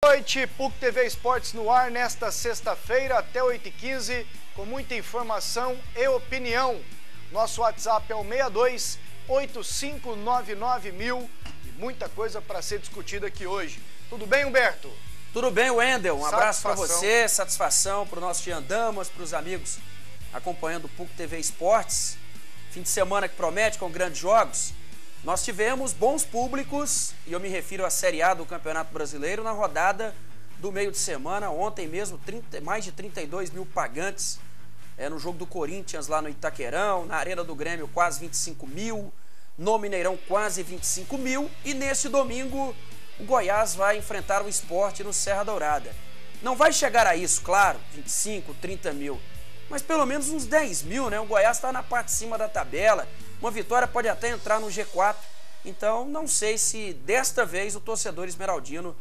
Boa noite, PUC TV Esportes no ar nesta sexta-feira até 8h15, com muita informação e opinião. Nosso WhatsApp é o 62-8599-1000 e muita coisa para ser discutida aqui hoje. Tudo bem, Humberto? Tudo bem, Wendel. Um abraço para você, satisfação para o nosso Jean Damas, para os amigos acompanhando o PUC TV Esportes. Fim de semana que promete com grandes jogos. Nós tivemos bons públicos, e eu me refiro à Série A do Campeonato Brasileiro, na rodada do meio de semana. Ontem mesmo, mais de 32 mil pagantes no jogo do Corinthians lá no Itaquerão, na Arena do Grêmio quase 25 mil, no Mineirão quase 25 mil, e nesse domingo o Goiás vai enfrentar o Sport no Serra Dourada. Não vai chegar a isso, claro, 25, 30 mil, mas pelo menos uns 10 mil, né? O Goiás está na parte de cima da tabela. Uma vitória pode até entrar no G4, então não sei se desta vez o torcedor esmeraldino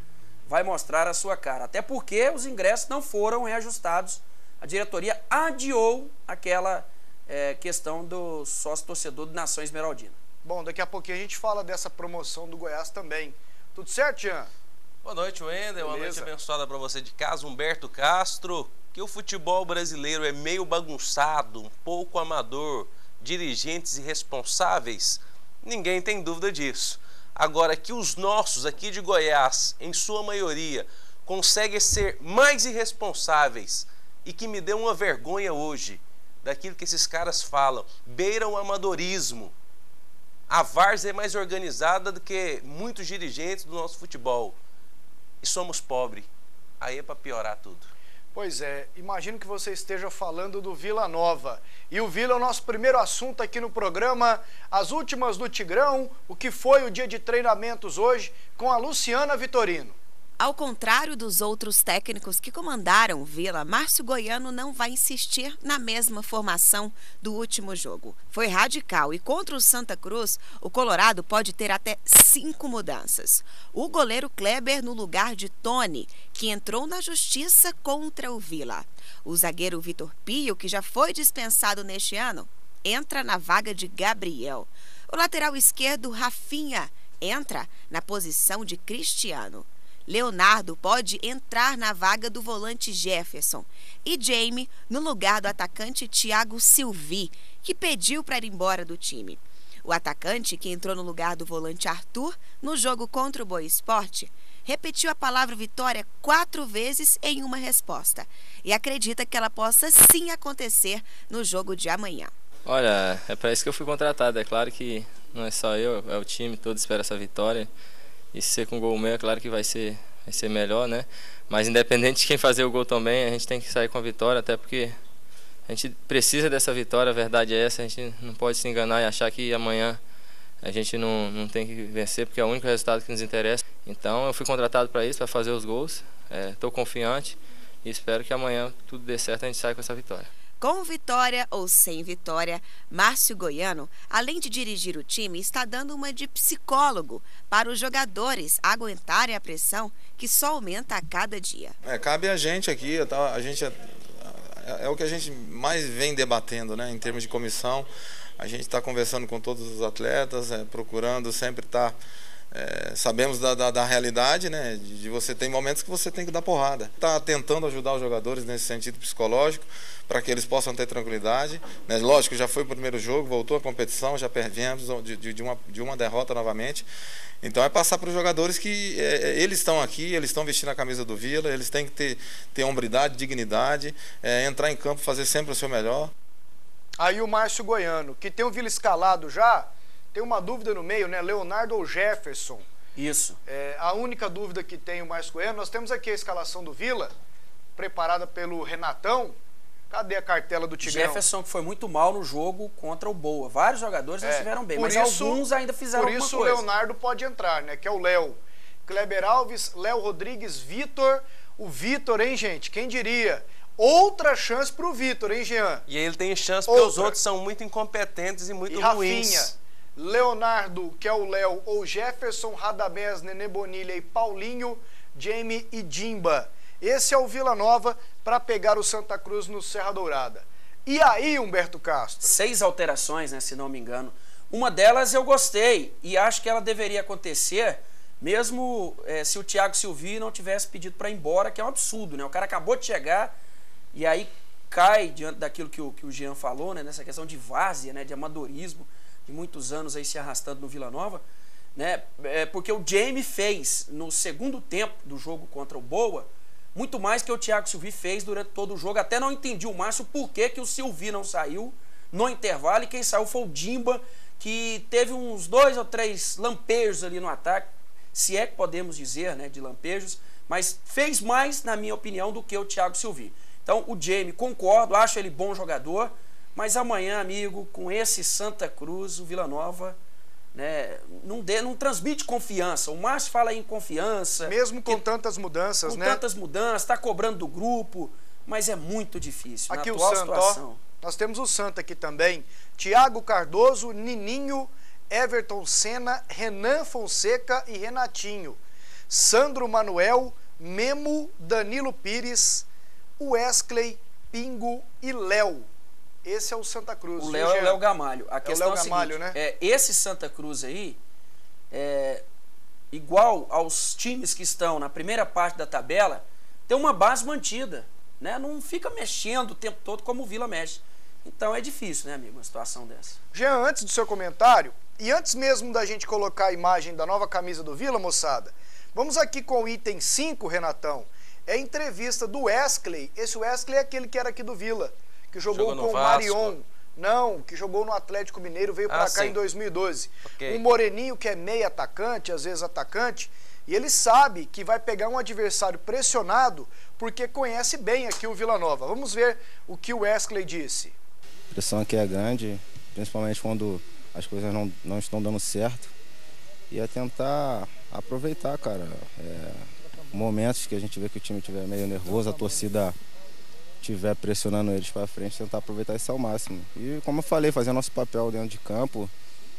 vai mostrar a sua cara. Até porque os ingressos não foram reajustados. A diretoria adiou aquela questão do sócio-torcedor do Nação Esmeraldina. Bom, daqui a pouquinho a gente fala dessa promoção do Goiás também. Tudo certo, Jean? Boa noite, Wendel. Uma noite abençoada para você de casa, Humberto Castro. Que o futebol brasileiro é meio bagunçado, um pouco amador, dirigentes irresponsáveis, ninguém tem dúvida disso. Agora, que os nossos aqui de Goiás, em sua maioria, conseguem ser mais irresponsáveis e que me deu uma vergonha hoje daquilo que esses caras falam, beiram o amadorismo. A várzea é mais organizada do que muitos dirigentes do nosso futebol. E somos pobres. Aí é para piorar tudo. Pois é, imagino que você esteja falando do Vila Nova. E o Vila é o nosso primeiro assunto aqui no programa. As últimas do Tigrão, o que foi o dia de treinamentos hoje com a Luciana Vitorino. Ao contrário dos outros técnicos que comandaram o Vila, Márcio Goiano não vai insistir na mesma formação do último jogo. Foi radical e contra o Santa Cruz, o Colorado pode ter até 5 mudanças. O goleiro Kleber no lugar de Tony, que entrou na justiça contra o Vila. O zagueiro Vitor Pio, que já foi dispensado neste ano, entra na vaga de Gabriel. O lateral esquerdo Rafinha entra na posição de Cristiano. Leonardo pode entrar na vaga do volante Jefferson e Jamie no lugar do atacante Thiago Silvi, que pediu para ir embora do time. O atacante, que entrou no lugar do volante Arthur no jogo contra o Boa Esporte, repetiu a palavra vitória 4 vezes em uma resposta e acredita que ela possa sim acontecer no jogo de amanhã. Olha, é para isso que eu fui contratado. É claro que não é só eu, é o time todo espera essa vitória. E se ser com gol meu, é claro que vai ser melhor, né? Mas independente de quem fazer o gol também, a gente tem que sair com a vitória, até porque a gente precisa dessa vitória, a verdade é essa. A gente não pode se enganar e achar que amanhã a gente não tem que vencer, porque é o único resultado que nos interessa. Então eu fui contratado para isso, para fazer os gols. Estou confiante e espero que amanhã tudo dê certo e a gente saia com essa vitória. Com vitória ou sem vitória, Márcio Goiano, além de dirigir o time, está dando uma de psicólogo para os jogadores aguentarem a pressão que só aumenta a cada dia. Cabe a gente aqui, a gente é o que a gente mais vem debatendo, né, em termos de comissão. A gente está conversando com todos os atletas, procurando sempre estar... sabemos da realidade, né? De você tem momentos que você tem que dar porrada. Está tentando ajudar os jogadores nesse sentido psicológico, para que eles possam ter tranquilidade, né? Lógico, já foi o primeiro jogo, voltou a competição, já perdemos de uma derrota novamente. Então é passar para os jogadores que eles estão aqui, eles estão vestindo a camisa do Vila, eles têm que ter hombridade, dignidade, entrar em campo, fazer sempre o seu melhor. Aí o Márcio Goiano, que tem o Vila escalado já. Tem uma dúvida no meio, né? Leonardo ou Jefferson? Isso. A única dúvida que tem o Márcio Goiano, nós temos aqui a escalação do Vila, preparada pelo Renatão. Cadê a cartela do Tigrão? Jefferson, que foi muito mal no jogo contra o Boa. Vários jogadores não estiveram bem, mas alguns ainda fizeram alguma coisa. Por isso o Leonardo pode entrar, né? Que é o Léo. Kleber Alves, Léo Rodrigues, Vitor. O Vitor, hein, gente? Quem diria? Outra chance pro Vitor, hein, Jean? E ele tem chance porque os outros são muito incompetentes e muito ruins. Rafinha, Leonardo, que é o Léo, ou Jefferson, Radamés, Nenê Bonilha e Paulinho, Jamie e Dimba. Esse é o Vila Nova para pegar o Santa Cruz no Serra Dourada. E aí, Humberto Castro? 6 alterações, né, se não me engano. Uma delas eu gostei e acho que ela deveria acontecer Mesmo se o Thiago Silvio não tivesse pedido para ir embora, que é um absurdo, né? O cara acabou de chegar e aí cai diante daquilo que o Jean falou, né? Nessa questão de várzea, né? De amadorismo, de muitos anos aí se arrastando no Vila Nova, né? Porque o Jamie fez no segundo tempo do jogo contra o Boa muito mais que o Thiago Silvio fez durante todo o jogo. Até não entendi o Márcio por que o Silvio não saiu no intervalo, e quem saiu foi o Dimba, que teve uns 2 ou 3 lampejos ali no ataque, se é que podemos dizer, né, de lampejos, mas fez mais, na minha opinião, do que o Thiago Silvio. Então, o Jamie, concordo, acho ele bom jogador, mas amanhã, amigo, com esse Santa Cruz, o Vila Nova, né, não transmite confiança. O Márcio fala em confiança. Mesmo com tantas mudanças, com né? Com tantas mudanças, está cobrando do grupo, mas é muito difícil. Aqui na o atual Santa, situação. ó, nós temos o Santa aqui também. Thiago Cardoso, Nininho, Everton Senna, Renan Fonseca e Renatinho. Sandro Manuel, Memo, Danilo Pires, Wesley, Pingo e Léo. Esse é o Santa Cruz. O Léo é o Léo Gamalho. A questão é o Léo Gamalho, seguinte, né? Esse Santa Cruz aí, igual aos times que estão na primeira parte da tabela, tem uma base mantida, né? Não fica mexendo o tempo todo como o Vila mexe. Então é difícil, né, amigo, uma situação dessa. Jean, antes do seu comentário, e antes mesmo da gente colocar a imagem da nova camisa do Vila, moçada, vamos aqui com o item 5, Renatão. É a entrevista do Wesley. Esse Wesley é aquele que era aqui do Vila, que jogou com o Marion. Não, que jogou no Atlético Mineiro, veio pra cá em 2012. Okay. Um moreninho que é meio atacante, às vezes atacante, e ele sabe que vai pegar um adversário pressionado porque conhece bem aqui o Vila Nova. Vamos ver o que o Wesley disse. A pressão aqui é grande, principalmente quando as coisas não estão dando certo. E é tentar aproveitar, cara, momentos que a gente vê que o time estiver meio nervoso, a torcida estiver pressionando eles para frente, tentar aproveitar isso ao máximo. E como eu falei, fazer nosso papel dentro de campo,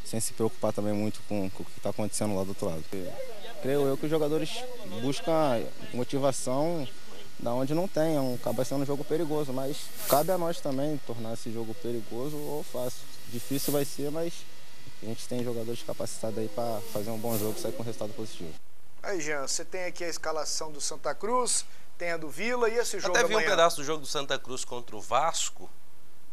sem se preocupar também muito com o que está acontecendo lá do outro lado. Creio eu que os jogadores buscam motivação da onde não tem, acaba sendo um jogo perigoso, mas cabe a nós também tornar esse jogo perigoso ou fácil. Difícil vai ser, mas a gente tem jogadores capacitados aí para fazer um bom jogo e sair com um resultado positivo. Aí, Jean, você tem aqui a escalação do Santa Cruz, tem a do Vila e esse jogo até vi amanhã. Um pedaço do jogo do Santa Cruz contra o Vasco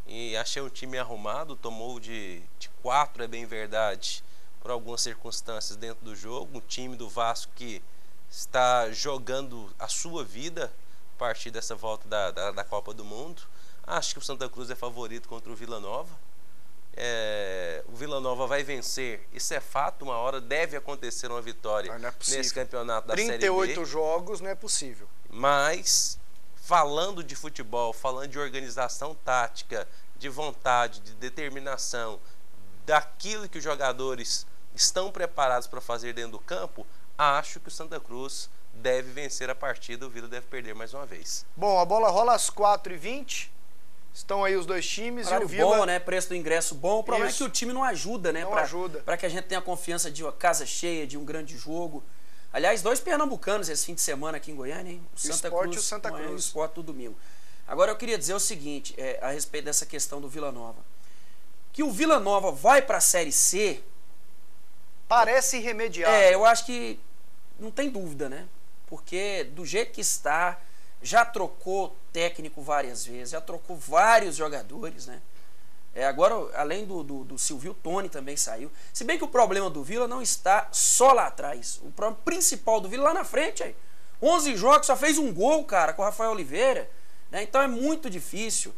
e achei o time arrumado, tomou de 4, é bem verdade, por algumas circunstâncias dentro do jogo. Um time do Vasco que está jogando a sua vida a partir dessa volta da Copa do Mundo. Acho que o Santa Cruz é favorito contra o Vila Nova. O Vila Nova vai vencer, isso é fato, uma hora deve acontecer uma vitória nesse campeonato da Série B. 38 jogos não é possível. Mas, falando de futebol, falando de organização tática, de vontade, de determinação, daquilo que os jogadores estão preparados para fazer dentro do campo, acho que o Santa Cruz deve vencer a partida, o Vila deve perder mais uma vez. Bom, a bola rola às 4h20. Estão aí os dois times. Horário e o Vila... bom, né? Preço do ingresso bom. O problema é que o time não ajuda, né? Não ajuda. Para que a gente tenha confiança de uma casa cheia, de um grande jogo. Aliás, 2 pernambucanos esse fim de semana aqui em Goiânia, hein? O Santa Cruz, e o Santa Cruz. O Sport do domingo. Agora eu queria dizer o seguinte, a respeito dessa questão do Vila Nova. Que o Vila Nova vai para a Série C... Parece irremediável. Eu acho que não tem dúvida, né? Porque do jeito que está... Já trocou técnico várias vezes, já trocou vários jogadores, né? Agora, além do Silvio, o Tony também saiu. Se bem que o problema do Vila não está só lá atrás. O problema principal do Vila lá na frente, aí. 11 jogos, só fez um gol, cara, com o Rafael Oliveira. Né? Então é muito difícil.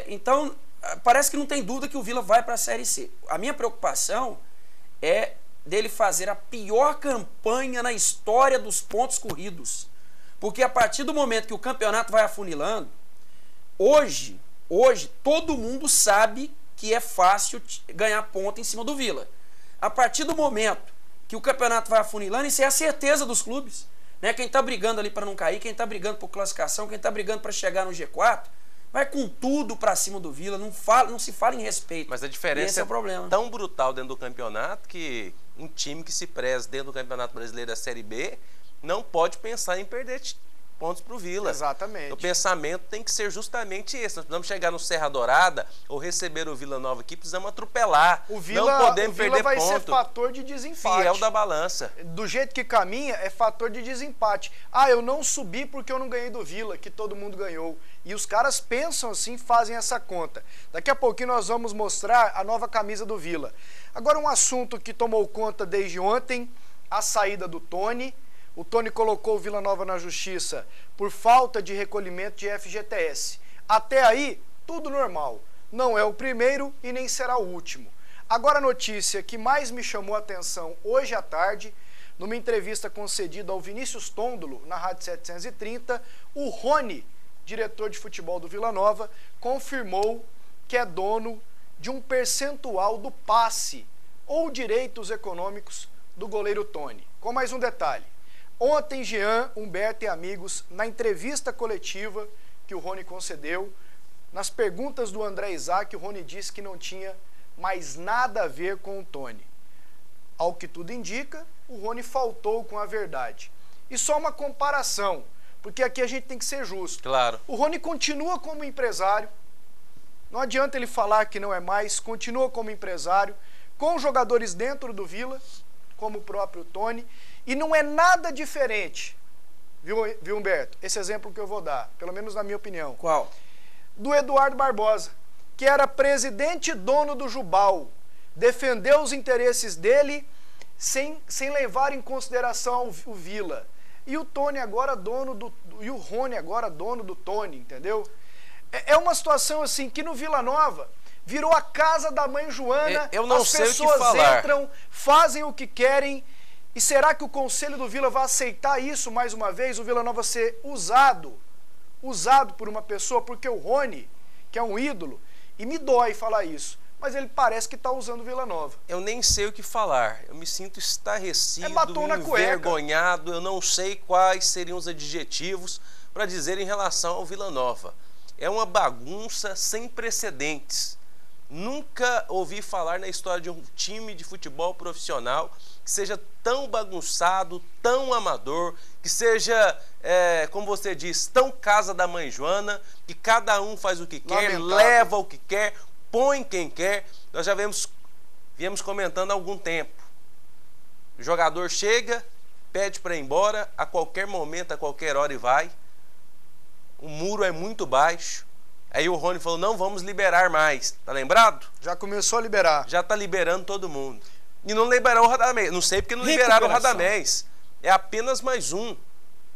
Então, parece que não tem dúvida que o Vila vai para a Série C. A minha preocupação é dele fazer a pior campanha na história dos pontos corridos. Porque a partir do momento que o campeonato vai afunilando, hoje todo mundo sabe que é fácil ganhar ponto em cima do Vila. A partir do momento que o campeonato vai afunilando, isso é a certeza dos clubes. Né? Quem está brigando ali para não cair, quem está brigando por classificação, quem está brigando para chegar no G4, vai com tudo para cima do Vila, não se fala em respeito. Mas a diferença é o problema. Tão brutal dentro do campeonato que um time que se preza dentro do Campeonato Brasileiro da Série B não pode pensar em perder pontos para o Vila. Exatamente. O pensamento tem que ser justamente esse. Nós precisamos chegar no Serra Dourada ou receber o Vila Nova aqui, precisamos atropelar. O Vila, não podemos perder vai ponto. ser fator de desempate. Fiel da balança. Do jeito que caminha, é fator de desempate. Ah, eu não subi porque eu não ganhei do Vila, que todo mundo ganhou. E os caras pensam assim, fazem essa conta. Daqui a pouquinho nós vamos mostrar a nova camisa do Vila. Agora um assunto que tomou conta desde ontem, a saída do Tony. O Tony colocou o Vila Nova na justiça por falta de recolhimento de FGTS. Até aí, tudo normal. Não é o primeiro e nem será o último. Agora a notícia que mais me chamou a atenção hoje à tarde, numa entrevista concedida ao Vinícius Tondolo, na Rádio 730, o Rony, diretor de futebol do Vila Nova, confirmou que é dono de um percentual do passe ou direitos econômicos do goleiro Tony. Com mais um detalhe. Ontem, Jean, Humberto e amigos, na entrevista coletiva que o Rony concedeu, nas perguntas do André Isaac, o Rony disse que não tinha mais nada a ver com o Tony. Ao que tudo indica, o Rony faltou com a verdade. E só uma comparação, porque aqui a gente tem que ser justo. Claro. O Rony continua como empresário, não adianta ele falar que não é mais, continua como empresário, com jogadores dentro do Vila, como o próprio Tony, e não é nada diferente, viu Humberto? Esse exemplo que eu vou dar, pelo menos na minha opinião. Qual? Do Eduardo Barbosa, que era presidente e dono do Jubal, defendeu os interesses dele sem levar em consideração o Vila. E o Tony agora e o Rony agora dono do Tony, entendeu? É uma situação assim que no Vila Nova virou a casa da mãe Joana. Eu não as sei pessoas o que falar. Entram, fazem o que querem. E será que o Conselho do Vila vai aceitar isso mais uma vez? O Vila Nova ser usado por uma pessoa, porque o Rony, que é um ídolo, e me dói falar isso, mas ele parece que está usando o Vila Nova. Eu nem sei o que falar, eu me sinto estarrecido, batom na cueca. envergonhado, eu não sei quais seriam os adjetivos para dizer em relação ao Vila Nova. É uma bagunça sem precedentes. Nunca ouvi falar na história de um time de futebol profissional que seja tão bagunçado, tão amador, que seja, como você diz, tão casa da mãe Joana, que cada um faz o que quer, leva o que quer, põe quem quer. Nós já viemos comentando há algum tempo. O jogador chega, pede para ir embora, a qualquer momento, a qualquer hora e vai. O muro é muito baixo. Aí o Rony falou, não vamos liberar mais. Tá lembrado? Já começou a liberar. Já tá liberando todo mundo. E não liberou o Radamés. Não sei porque não liberaram o Radamés. É apenas mais um.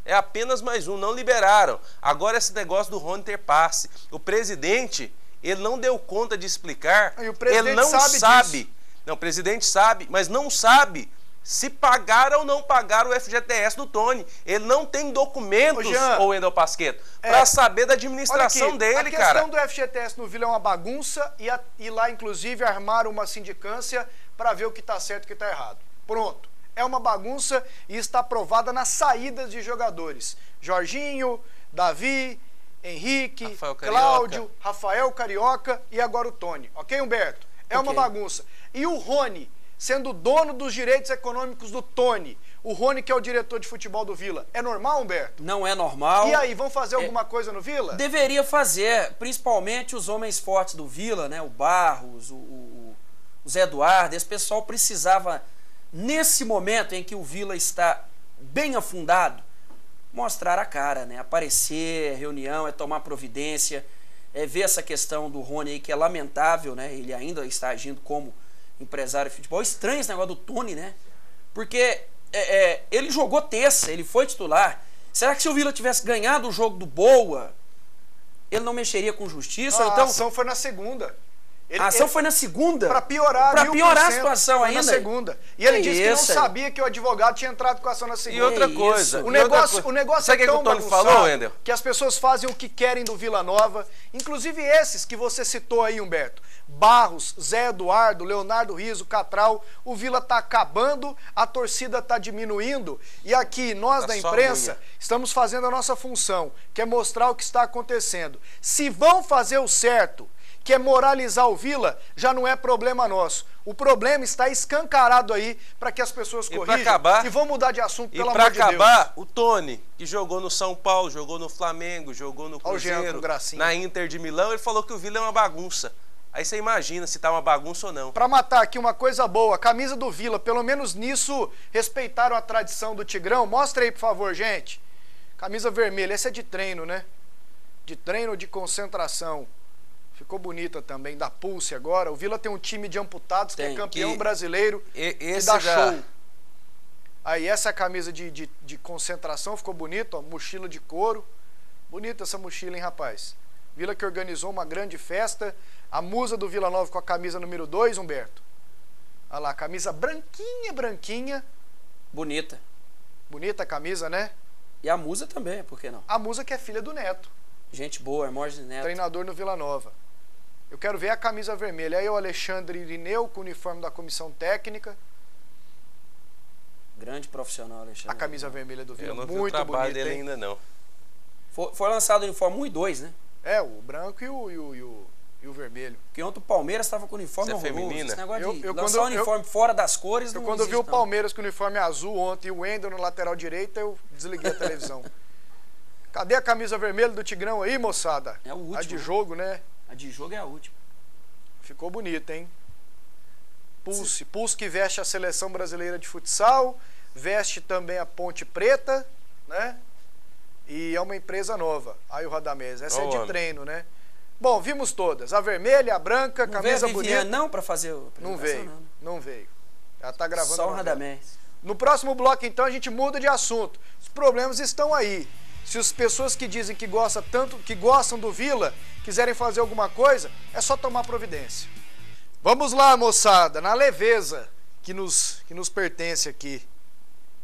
É apenas mais um. Não liberaram. Agora esse negócio do Rony ter passe. O presidente, ele não deu conta de explicar. E o presidente ele não sabe disso. Não, o presidente sabe, mas não sabe se pagaram ou não pagaram o FGTS do Tony. Ele não tem documentos, ô Wendel Pasquetto, para saber da administração dele, cara. A questão do FGTS no Vila é uma bagunça e lá, inclusive, armaram uma sindicância para ver o que está certo e o que está errado. Pronto. É uma bagunça e está aprovada nas saídas de jogadores. Jorginho, Davi, Henrique, Cláudio, Rafael Carioca e agora o Tony. Ok, Humberto? É uma bagunça. E o Rony, sendo dono dos direitos econômicos do Tony, o Rony que é o diretor de futebol do Vila, é normal, Humberto? Não é normal. E aí, vão fazer alguma coisa no Vila? Deveria fazer, principalmente os homens fortes do Vila, né? O Barros, o Zé Eduardo, esse pessoal precisava, nesse momento em que o Vila está bem afundado, mostrar a cara, né? Aparecer, reunião, tomar providência, ver essa questão do Rony aí, que é lamentável, né? Ele ainda está agindo como empresário de futebol. Estranho esse negócio do Tony, né? Porque ele jogou terça, ele foi titular. Será que se o Vila tivesse ganhado o jogo do Boa, ele não mexeria com justiça? A ação foi na segunda. A ação foi na segunda? Para piorar a situação ainda. Na segunda. E ele disse que não sabia que o advogado tinha entrado com a ação na segunda. E outra coisa. O negócio é tão bagunçado que as pessoas fazem o que querem do Vila Nova. Inclusive esses que você citou aí, Humberto. Barros, Zé Eduardo, Leonardo Riso, Catral. O Vila está acabando, a torcida está diminuindo. E aqui, nós da imprensa, estamos fazendo a nossa função, que é mostrar o que está acontecendo. Se vão fazer o certo, quer moralizar o Vila, já não é problema nosso. O problema está escancarado aí para que as pessoas corrijam e vão mudar de assunto, pelo amor de Deus. E para acabar, o Tony, que jogou no São Paulo, jogou no Flamengo, jogou no Cruzeiro, na Inter de Milão, ele falou que o Vila é uma bagunça. Aí você imagina se tá uma bagunça ou não. Para matar aqui uma coisa boa, a camisa do Vila, pelo menos nisso, respeitaram a tradição do Tigrão. Mostra aí, por favor, gente. Camisa vermelha, essa é de treino, né? De treino ou de concentração. Ficou bonita também, da Pulse agora. O Vila tem um time de amputados que é campeão brasileiro e dá show. Aí essa é a camisa de concentração, ficou bonita, ó, mochila de couro. Bonita essa mochila, hein, rapaz? Vila que organizou uma grande festa. A musa do Vila Nova com a camisa número 2, Humberto. Olha lá, camisa branquinha, branquinha. Bonita. Bonita a camisa, né? E a musa também, por que não? A musa que é filha do Neto. Gente boa, Hermógenes Neto. Treinador no Vila Nova. Eu quero ver a camisa vermelha. Aí o Alexandre Irineu com o uniforme da comissão técnica. Grande profissional, Alexandre. A camisa vermelha do Vila, muito bonita. Eu não vi o trabalho dele ainda não. Foi lançado o uniforme 1 e 2, né? É, o branco e o vermelho. Porque ontem o Palmeiras estava com o uniforme horroroso. Feminina? Esse negócio de lançar o uniforme fora das cores não quando eu vi o Palmeiras com o uniforme azul ontem e o Wendel no lateral direito, eu desliguei a televisão. Cadê a camisa vermelha do Tigrão aí, moçada? É a última. A de jogo, né? A de jogo é a última. Ficou bonita, hein? Pulse. Pulse que veste a Seleção Brasileira de Futsal, veste também a Ponte Preta, né? E é uma empresa nova. Aí o Radamés. Essa é de treino, né? Bom, vimos todas. A vermelha, a branca, não camisa bonita. bonita. Não para fazer o Não veio. Não veio. Ela tá gravando. Só o Radamés. No próximo bloco, então, a gente muda de assunto. Os problemas estão aí. Se as pessoas que dizem que gostam do Vila, quiserem fazer alguma coisa, é só tomar providência. Vamos lá, moçada, na leveza que nos pertence aqui.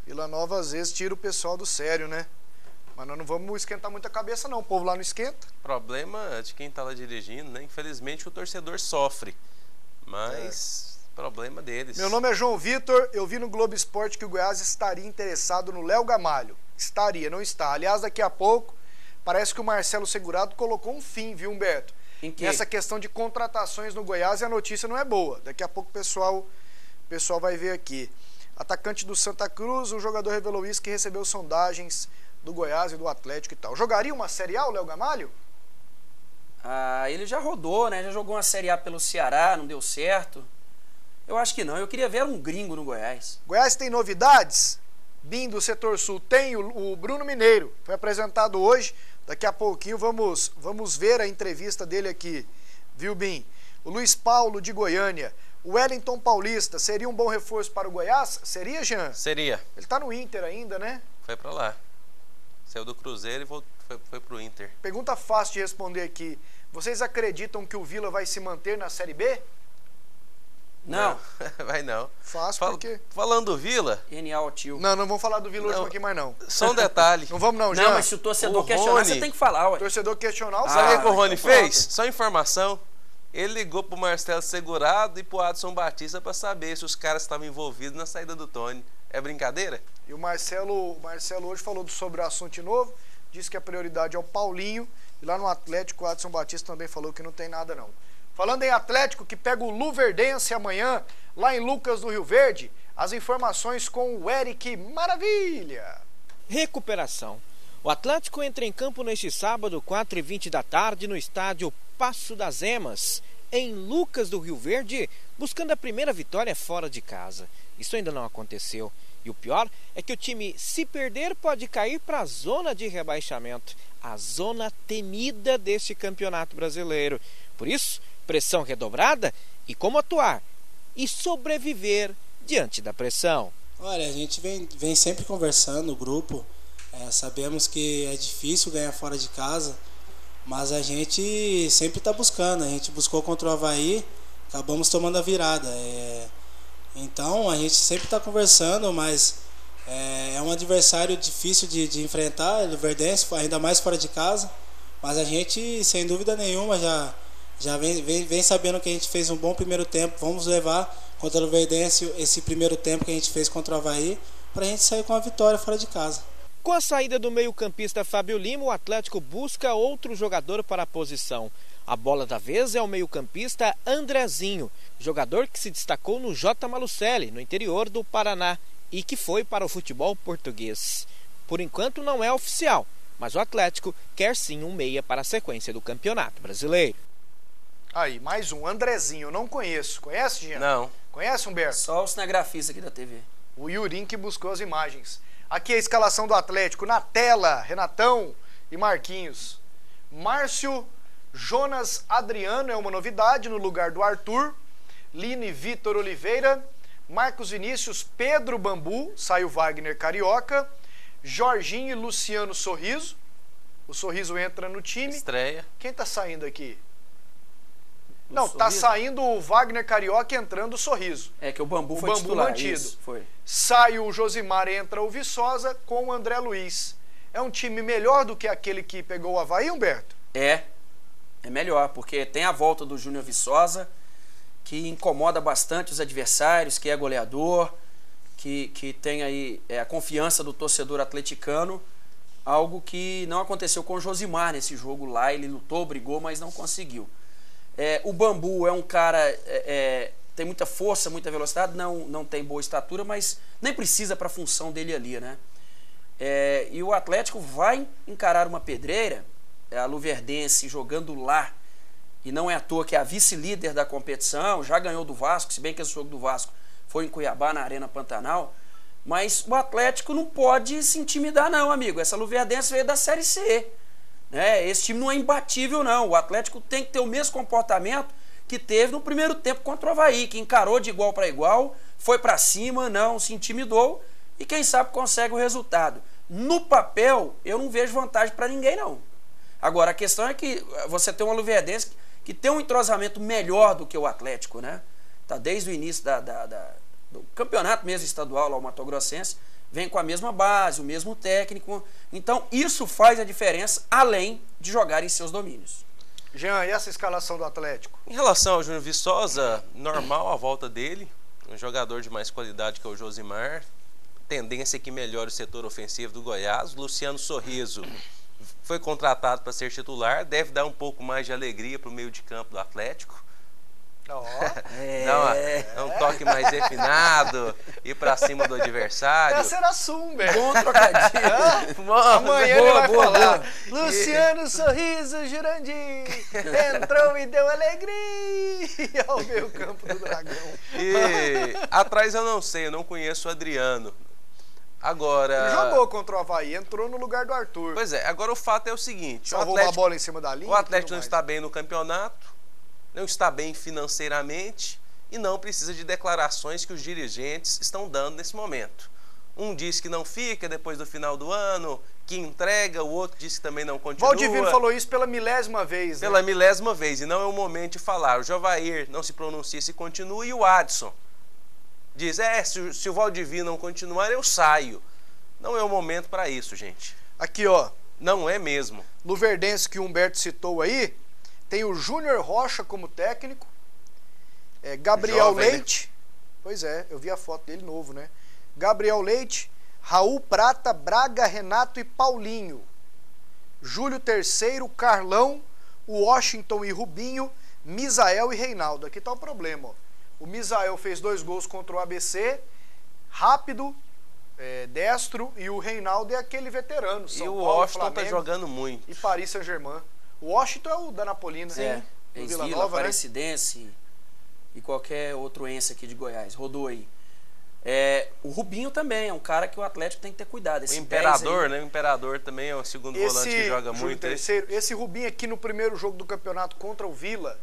Vila Nova às vezes tira o pessoal do sério, né? Mas nós não vamos esquentar muita cabeça não, o povo lá não esquenta. Problema de quem tá lá dirigindo, né? Infelizmente o torcedor sofre, mas problema deles. Meu nome é João Vitor, eu vi no Globo Esporte que o Goiás estaria interessado no Léo Gamalho. Estaria, não está. Aliás, daqui a pouco, parece que o Marcelo Segurado colocou um fim, viu, Humberto? Em quê? Nessa questão de contratações no Goiás e a notícia não é boa. Daqui a pouco o pessoal vai ver aqui. Atacante do Santa Cruz, o jogador revelou isso que recebeu sondagens do Goiás e do Atlético e tal. Jogaria uma Série A o Léo Gamalho? Ah, ele já rodou, né? Já jogou uma Série A pelo Ceará, não deu certo. Eu acho que não. Eu queria ver um gringo no Goiás. Goiás tem novidades? BIM do Setor Sul tem o Bruno Mineiro. Foi apresentado hoje. Daqui a pouquinho vamos ver a entrevista dele aqui. Viu, BIM? O Luiz Paulo de Goiânia. O Wellington Paulista seria um bom reforço para o Goiás? Seria, Jean? Seria. Ele tá no Inter ainda, né? Foi pra lá. Saiu do Cruzeiro e foi pro Inter. Pergunta fácil de responder aqui. Vocês acreditam que o Vila vai se manter na Série B? Não. Vai não. Fácil porque... Falando do Vila... NA Tio. Não vamos falar do Vila hoje aqui mais não. Só um detalhe. Não vamos não, Jean. Não, mas se o torcedor questionar, você tem que falar, ué. O torcedor questionar, sabe o que o Rony fez? Só informação. Ele ligou pro Marcelo Segurado e pro Adson Batista para saber se os caras estavam envolvidos na saída do Tony. É brincadeira? E o Marcelo hoje falou sobre o assunto de novo, disse que a prioridade é o Paulinho, e lá no Atlético o Adson Batista também falou que não tem nada não. Falando em Atlético, que pega o Luverdense amanhã, lá em Lucas do Rio Verde, as informações com o Eric Maravilha. Recuperação. O Atlético entra em campo neste sábado, 4h20 da tarde, no estádio Passo das Emas, em Lucas do Rio Verde, buscando a primeira vitória fora de casa. Isso ainda não aconteceu. E o pior é que o time, se perder, pode cair para a zona de rebaixamento, a zona temida deste campeonato brasileiro. Por isso, pressão redobrada e como atuar e sobreviver diante da pressão. Olha, a gente vem sempre conversando no grupo, sabemos que é difícil ganhar fora de casa, mas a gente sempre está buscando. A gente buscou contra o Avaí, acabamos tomando a virada. Então a gente sempre está conversando, mas é um adversário difícil de enfrentar, o Verdense, ainda mais fora de casa. Mas a gente, sem dúvida nenhuma, já vem sabendo que a gente fez um bom primeiro tempo. Vamos levar contra o Verdense esse primeiro tempo que a gente fez contra o Avaí, para a gente sair com a vitória fora de casa. Com a saída do meio-campista Fábio Lima, o Atlético busca outro jogador para a posição. A bola da vez é o meio-campista Andrezinho, jogador que se destacou no J. Malucelli, no interior do Paraná, e que foi para o futebol português. Por enquanto não é oficial, mas o Atlético quer sim um meia para a sequência do Campeonato Brasileiro. Aí, mais um, Andrezinho, eu não conheço. Conhece, Jean? Não. Conhece, Humberto? Só o cinegrafista aqui da TV. O Yurin que buscou as imagens. Aqui é a escalação do Atlético, na tela, Renatão e Marquinhos. Márcio, Jonas Adriano é uma novidade no lugar do Arthur. Line Vitor Oliveira, Marcos Vinícius, Pedro Bambu, saiu Wagner Carioca, Jorginho e Luciano Sorriso. O Sorriso entra no time. Estreia. Quem tá saindo aqui? Não, tá saindo o Wagner Carioca, entrando o Sorriso. É que o Bambu foi titular. Mantido. Isso, foi. Sai o Josimar, entra o Viçosa com o André Luiz. É um time melhor do que aquele que pegou o Avaí, Humberto? É melhor, porque tem a volta do Júnior Viçosa, que incomoda bastante os adversários, que é goleador, que tem aí a confiança do torcedor atleticano, algo que não aconteceu com o Josimar nesse jogo lá. Ele lutou, brigou, mas não conseguiu. O Bambu é um cara, tem muita força, muita velocidade, não tem boa estatura, mas nem precisa para a função dele ali, né? E o Atlético vai encarar uma pedreira, a Luverdense jogando lá, e não é à toa que é a vice-líder da competição, já ganhou do Vasco, se bem que esse jogo do Vasco foi em Cuiabá, na Arena Pantanal, mas o Atlético não pode se intimidar não, amigo. Essa Luverdense veio da Série C. Esse time não é imbatível não. O Atlético tem que ter o mesmo comportamento que teve no primeiro tempo contra o Avaí, que encarou de igual para igual, foi para cima, não se intimidou e quem sabe consegue o resultado. No papel, eu não vejo vantagem para ninguém não. Agora, a questão é que você tem uma Luverdense que tem um entrosamento melhor do que o Atlético, né? Tá desde o início do campeonato mesmo estadual, lá o Mato Grossense, vem com a mesma base, o mesmo técnico. Então, isso faz a diferença, além de jogar em seus domínios. Jean, e essa escalação do Atlético? Em relação ao Júnior Viçosa, normal a volta dele. Um jogador de mais qualidade que é o Josimar. Tendência que melhore o setor ofensivo do Goiás. Luciano Sorriso foi contratado para ser titular. Deve dar um pouco mais de alegria para o meio de campo do Atlético. Dá um toque mais refinado, ir pra cima do adversário. Essa era Sumber. Bom trocadilho. Amanhã ele vai falar. Luciano Sorriso Jurandir entrou e deu alegria ao meio campo do Dragão. E atrás eu não sei, eu não conheço o Adriano. Agora... Ele jogou contra o Avaí, entrou no lugar do Arthur. Pois é, agora o fato é o seguinte. Só roubou a bola em cima da linha. O Atlético não está bem no campeonato, não está bem financeiramente e não precisa de declarações que os dirigentes estão dando nesse momento. Um diz que não fica depois do final do ano, que entrega, o outro diz que também não continua. Valdivino falou isso pela milésima vez. Pela milésima vez, e não é o momento de falar. O Jovair não se pronuncia se continua e o Adson diz, se o Valdivino não continuar, eu saio. Não é o momento para isso, gente. Aqui, ó. Não é mesmo. Luverdense, que o Humberto citou aí, tem o Júnior Rocha como técnico, Gabriel Jovem, Leite, né? Pois é, eu vi a foto dele novo, né? Gabriel Leite, Raul Prata, Braga, Renato e Paulinho, Júlio Terceiro, Carlão, Washington e Rubinho, Misael e Reinaldo. Aqui tá o problema, ó. O Misael fez 2 gols contra o ABC, rápido, destro, e o Reinaldo é aquele veterano. São Paulo, Washington Flamengo, tá jogando muito. E Paris Saint-Germain. O Washington é o da Napolina. Vila Nova, Aparecidense, né? E qualquer outro ence aqui de Goiás. Rodou aí. O Rubinho também é um cara que o Atlético tem que ter cuidado. O Imperador, né? O Imperador também é o segundo volante que joga muito. Esse Rubinho aqui no primeiro jogo do campeonato contra o Vila,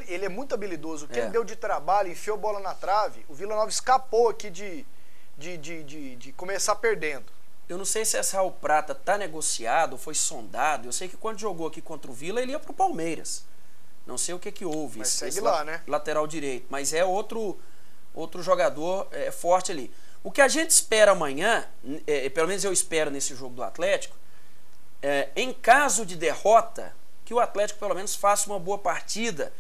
ele é muito habilidoso. O que ele deu de trabalho, enfiou bola na trave, o Vila Nova escapou aqui de começar perdendo. Eu não sei se essa Raul Prata tá negociado, foi sondado. Eu sei que quando jogou aqui contra o Vila, ele ia pro Palmeiras. Não sei o que houve. Mas segue lá, né? Lateral direito. Mas é outro jogador forte ali. O que a gente espera amanhã, pelo menos eu espero nesse jogo do Atlético, em caso de derrota, que o Atlético pelo menos faça uma boa partida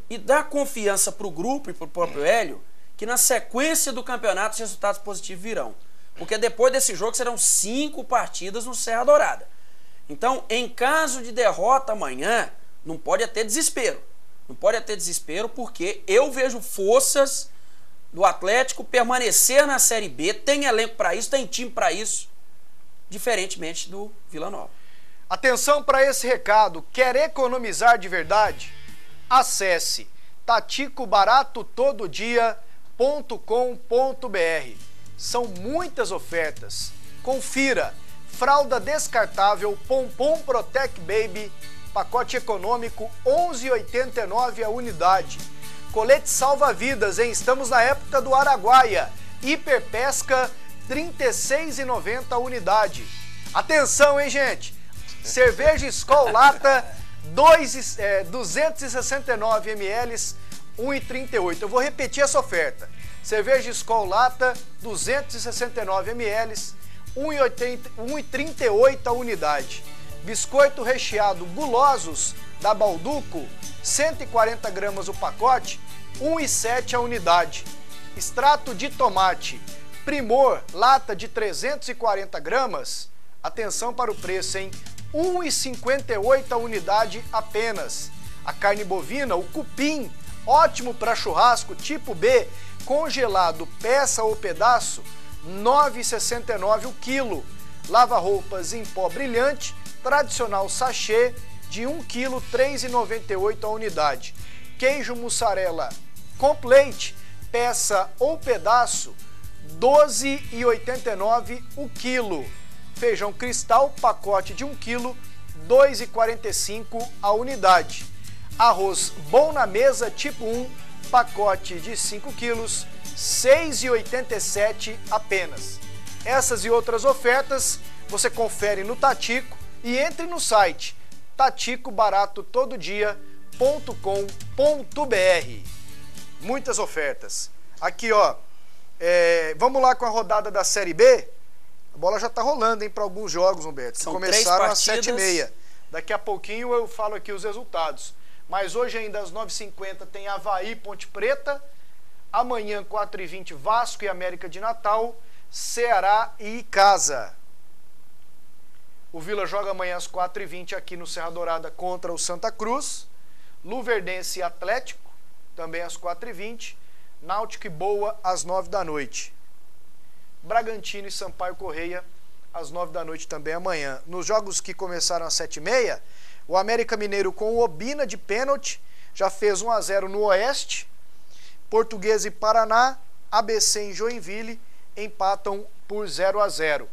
e dá confiança pro grupo e pro próprio Hélio, que na sequência do campeonato os resultados positivos virão. Porque depois desse jogo serão 5 partidas no Serra Dourada. Então, em caso de derrota amanhã, não pode ter desespero. Não pode ter desespero porque eu vejo forças do Atlético permanecer na Série B, tem elenco para isso, tem time para isso, diferentemente do Vila Nova. Atenção para esse recado, quer economizar de verdade? Acesse taticobaratotododia.com.br. São muitas ofertas. Confira, fralda descartável Pompom Protect Baby, pacote econômico R$ 11,89 a unidade. Colete salva-vidas, hein? Estamos na época do Araguaia. Hiperpesca, R$ 36,90 a unidade. Atenção, hein, gente? Cerveja Skol Lata, 269 ml, R$ 1,38. Eu vou repetir essa oferta. Cerveja Skol Lata, 269 ml, R$ 1,38 a unidade. Biscoito recheado gulosos da Balduco, 140 gramas o pacote, R$ 1,07 a unidade. Extrato de tomate Primor, lata de 340 gramas, atenção para o preço, hein? R$ 1,58 a unidade apenas. A carne bovina, o cupim, ótimo para churrasco tipo B, congelado peça ou pedaço, R$ 9,69 o quilo. Lava-roupas em pó brilhante, tradicional sachê, de 1 kg, R$ 3,98 a unidade. Queijo mussarela complete, peça ou pedaço, R$ 12,89 o quilo. Feijão cristal, pacote de 1 kg, R$ 2,45 a unidade. Arroz bom na mesa tipo 1, pacote de 5 quilos, R$ 6,87 apenas. Essas e outras ofertas você confere no Tatico e entre no site taticobaratotododia.com.br. Muitas ofertas. Aqui, ó, vamos lá com a rodada da Série B. A bola já tá rolando, hein, para alguns jogos, Humberto. São começaram às 3 partidas. 7h30. Daqui a pouquinho eu falo aqui os resultados. Mas hoje ainda às 9h50 tem Avaí Ponte Preta. Amanhã, 4h20, Vasco e América de Natal. Ceará e Icasa. O Vila joga amanhã às 4h20 aqui no Serra Dourada contra o Santa Cruz. Luverdense e Atlético, também às 4h20. Náutico e Boa às 9 da noite. Bragantino e Sampaio Correia às 9 da noite também amanhã. Nos jogos que começaram às 7h30, o América Mineiro com o Obina de pênalti já fez 1-0 no Oeste. Portuguesa e Paraná, ABC em Joinville empatam por 0-0.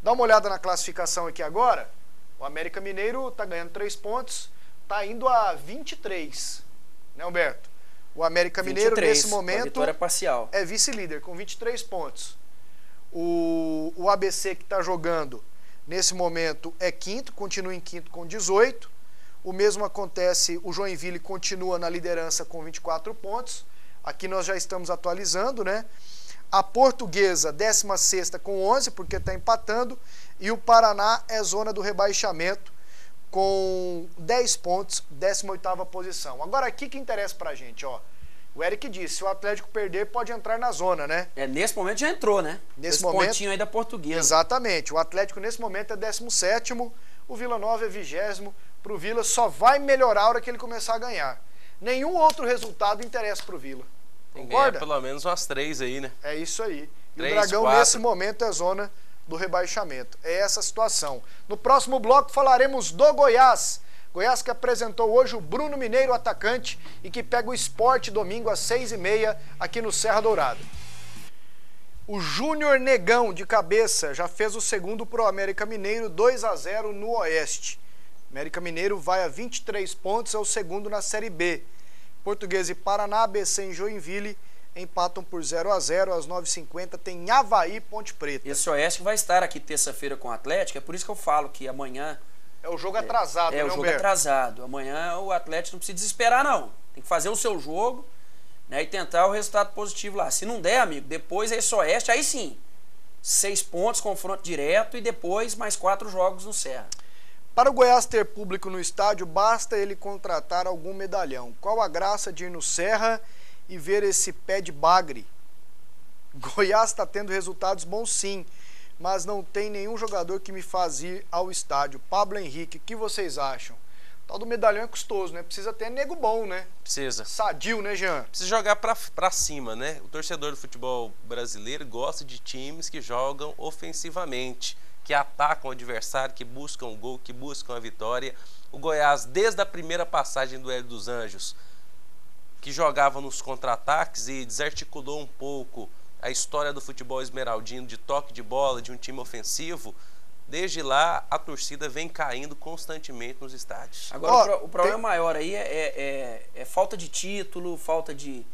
Dá uma olhada na classificação aqui agora. O América Mineiro está ganhando 3 pontos, está indo a 23, né, Humberto? O América Mineiro, nesse momento, vitória parcial, é vice-líder com 23 pontos. O ABC, que está jogando nesse momento, é quinto, continua em quinto com 18. O mesmo acontece, o Joinville continua na liderança com 24 pontos. Aqui nós já estamos atualizando, né? A Portuguesa, 16ª com 11, porque está empatando. E o Paraná é zona do rebaixamento com 10 pontos, 18ª posição. Agora aqui que interessa pra gente, ó. O Eric disse, se o Atlético perder, pode entrar na zona, né? Nesse momento já entrou, né? Nesse esse momento, pontinho aí da Portuguesa. Exatamente. O Atlético nesse momento é 17º, o Vila Nova é 20º. Pro Vila só vai melhorar a hora que ele começar a ganhar. Nenhum outro resultado interessa pro Vila. Concorda? Pelo menos umas 3 aí, né? É isso aí. E 3, o Dragão 4. nesse momento é zona do rebaixamento. É essa a situação. No próximo bloco falaremos do Goiás. Goiás que apresentou hoje o Bruno Mineiro, atacante, e que pega o Sport domingo às 6h30 aqui no Serra Dourada. O Júnior Negão, de cabeça, já fez o segundo pro América Mineiro, 2-0 no Oeste. América Mineiro vai a 23 pontos, é o segundo na Série B. Portuguesa e Paraná, ABC em Joinville, empatam por 0-0, às 9h50 tem Avaí Ponte Preta. Esse Oeste vai estar aqui terça-feira com o Atlético, é por isso que eu falo que amanhã... É o jogo atrasado, né, o jogo Humberto? atrasado. Amanhã o Atlético não precisa desesperar, não. Tem que fazer o seu jogo, né, e tentar o resultado positivo lá. Se não der, amigo, depois é esse Oeste, aí sim. 6 pontos, confronto direto e depois mais 4 jogos no Serra. Para o Goiás ter público no estádio, basta ele contratar algum medalhão. Qual a graça de ir no Serra e ver esse pé de bagre? Goiás está tendo resultados bons sim, mas não tem nenhum jogador que me faz ir ao estádio. Pablo Henrique, o que vocês acham? tal do medalhão é custoso, né? Precisa ter nego bom, né? Precisa. Sadio, né, Jean? Precisa jogar pra cima, né? O torcedor do futebol brasileiro gosta de times que jogam ofensivamente, que atacam o adversário, que buscam o gol, que buscam a vitória. O Goiás, desde a primeira passagem do Hélio dos Anjos, que jogava nos contra-ataques e desarticulou um pouco a história do futebol esmeraldino, de toque de bola, de um time ofensivo, desde lá a torcida vem caindo constantemente nos estádios. Agora, o problema maior aí é falta de título, falta de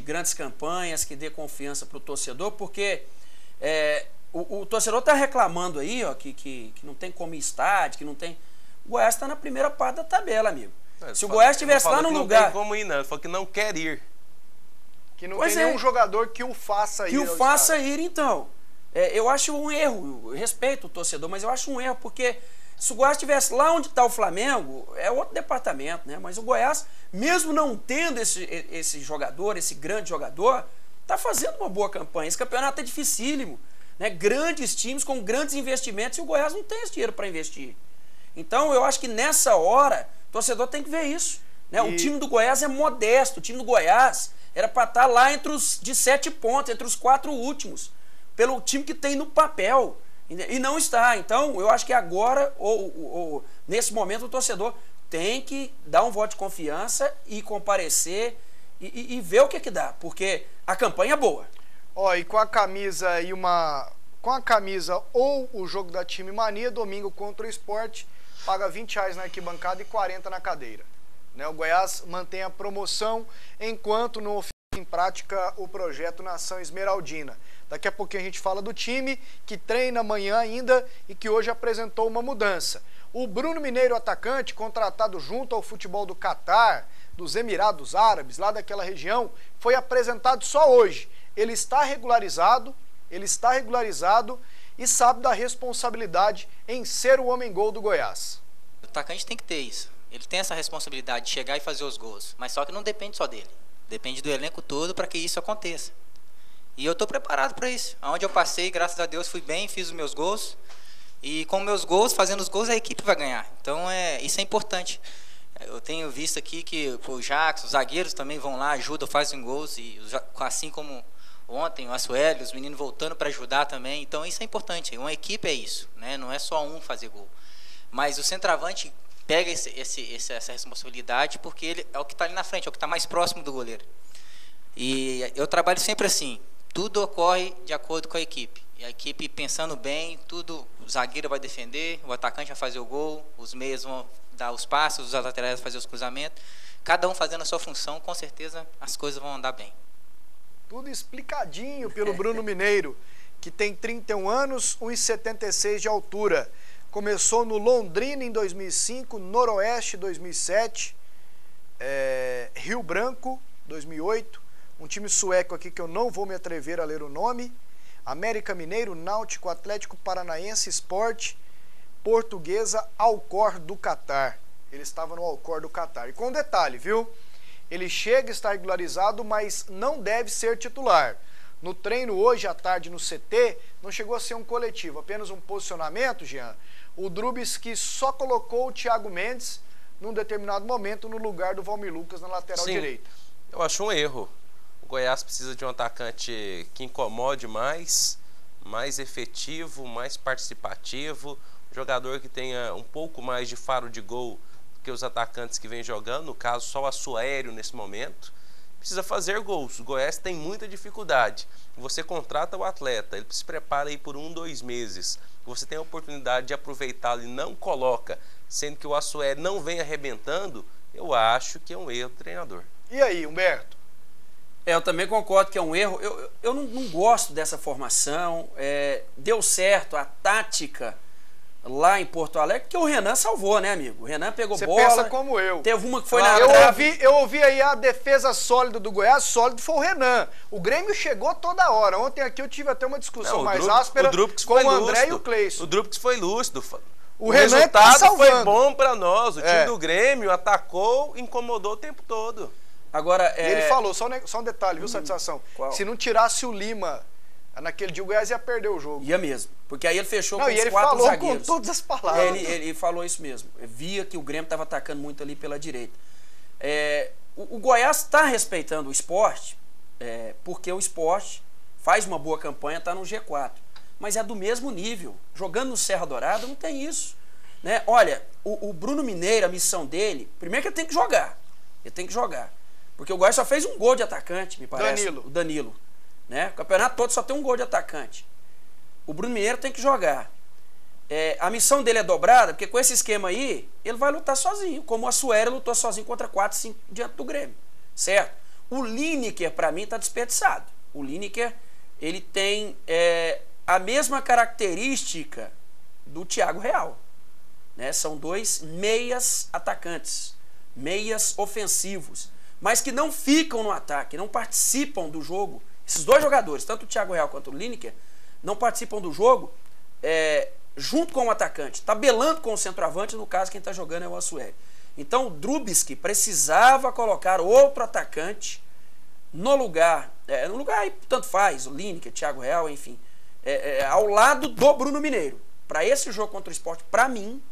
grandes campanhas que dê confiança para o torcedor, porque o torcedor está reclamando aí, ó, que não tem como ir estádio, que não tem... O Goiás está na primeira parte da tabela, amigo. Se o Goiás estivesse lá no lugar... Não tem como ir, não. Ele falou que não quer ir. Que não tem nenhum jogador que o faça ir. Que o faça ir, então. Eu acho um erro. Eu respeito o torcedor, mas eu acho um erro, porque se o Goiás estivesse lá onde está o Flamengo, é outro departamento, né? Mas o Goiás, mesmo não tendo esse jogador, esse grande jogador, está fazendo uma boa campanha. Esse campeonato é dificílimo, né? Grandes times com grandes investimentos, e o Goiás não tem esse dinheiro para investir. Então, eu acho que nessa hora, o torcedor tem que ver isso, né? O time do Goiás é modesto. O time do Goiás era para estar lá entre os de 7 pontos, entre os 4 últimos, pelo time que tem no papel, e não está. Então, eu acho que agora, ou nesse momento, o torcedor tem que dar um voto de confiança e comparecer e ver o que dá, porque a campanha é boa. E com a camisa com a camisa ou o jogo da Time Mania, domingo contra o Sport, paga R$20 na arquibancada e 40 na cadeira. Né? O Goiás mantém a promoção enquanto não oferece em prática o projeto Nação Esmeraldina. Daqui a pouquinho a gente fala do time que treina amanhã ainda e que hoje apresentou uma mudança. O Bruno Mineiro, atacante, contratado junto ao futebol do Catar, dos Emirados Árabes, lá daquela região, foi apresentado só hoje. Ele está regularizado e sabe da responsabilidade em ser o homem-gol do Goiás. O atacante tem que ter isso. Ele tem essa responsabilidade de chegar e fazer os gols. Mas só que não depende só dele. Depende do elenco todo para que isso aconteça. E eu estou preparado para isso. Aonde eu passei, graças a Deus, fui bem, fiz os meus gols. E com meus gols, fazendo os gols, a equipe vai ganhar. Então, isso é importante. Eu tenho visto aqui que o Jackson, os zagueiros também vão lá, ajudam, fazem gols. E assim como ontem, o Assuélio, os meninos voltando para ajudar também. Então, isso é importante. Uma equipe é isso, né? Não é só um fazer gol. Mas o centroavante pega essa responsabilidade porque ele é o que está ali na frente, é o que está mais próximo do goleiro. E eu trabalho sempre assim. Tudo ocorre de acordo com a equipe. E a equipe pensando bem, tudo, o zagueiro vai defender, o atacante vai fazer o gol, os meias vão dar os passos, os laterais vão fazer os cruzamentos. Cada um fazendo a sua função, com certeza as coisas vão andar bem. Tudo explicadinho pelo Bruno Mineiro, que tem 31 anos, 1,76 de altura. Começou no Londrina em 2005, Noroeste 2007, Rio Branco 2008, um time sueco aqui que eu não vou me atrever a ler o nome, América Mineiro, Náutico, Atlético Paranaense, Sport, Portuguesa, Alcor do Catar. Ele estava no Alcor do Catar. E com um detalhe, viu? Ele chega, está regularizado, mas não deve ser titular. No treino hoje à tarde no CT, não chegou a ser um coletivo, apenas um posicionamento, Jean. O Drubski só colocou o Thiago Mendes num determinado momento no lugar do Valmir Lucas na lateral direita. Eu acho um erro. O Goiás precisa de um atacante que incomode mais efetivo, mais participativo, jogador que tenha um pouco mais de faro de gol do que os atacantes que vêm jogando, no caso só o Assuélio nesse momento. Precisa fazer gols. O Goiás tem muita dificuldade. Você contrata o atleta, ele se prepara aí por 1-2 meses. Você tem a oportunidade de aproveitá-lo e não coloca, sendo que o Assuélio não vem arrebentando, eu acho que é um erro do treinador. E aí, Humberto? Eu também concordo que é um erro. Eu não gosto dessa formação. Deu certo a tática lá em Porto Alegre, que o Renan salvou, né, amigo? O Renan pegou bola. Você pensa como eu. Teve uma que foi na trave. Eu ouvi aí a defesa sólida do Goiás, sólido foi o Renan. O Grêmio chegou toda hora. Ontem aqui eu tive até uma discussão mais áspera com o André e o Cleison. O Drubski foi lúcido. O Renan resultado foi bom pra nós. O time do Grêmio atacou, incomodou o tempo todo. Agora, E ele falou, só um detalhe, viu, satisfação? Qual? Se não tirasse o Lima Naquele dia o Goiás ia perder o jogo. Ia mesmo, porque aí ele fechou com os 4 zagueiros. Ele falou zagueiros. com todas as palavras. Ele falou isso mesmo. Via que o Grêmio estava atacando muito ali pela direita. O Goiás está respeitando o Sport, porque o Sport faz uma boa campanha, está no G4. Mas é do mesmo nível. Jogando no Serra Dourada não tem isso. Né? Olha, o Bruno Mineiro, a missão dele, primeiro que ele tem que jogar. Ele tem que jogar. Porque o Goiás só fez um gol de atacante, me parece. O Danilo. Né? O campeonato todo só tem um gol de atacante. O Bruno Mineiro tem que jogar. A missão dele é dobrada, porque com esse esquema aí, ele vai lutar sozinho, como a Suéria lutou sozinho contra 4, 5 diante do Grêmio. Certo? O Lineker, para mim, está desperdiçado. O Lineker, ele tem a mesma característica do Thiago Real. Né? São 2 meias atacantes, meias ofensivos, mas que não ficam no ataque, não participam do jogo. Esses 2 jogadores, tanto o Thiago Real quanto o Lineker, não participam do jogo junto com o atacante, tabelando com o centroavante, no caso quem está jogando é o Assueri. Então o Drubsky precisava colocar outro atacante no lugar aí tanto faz, o Lineker, o Thiago Real, enfim, ao lado do Bruno Mineiro. Para esse jogo contra o Sport, para mim,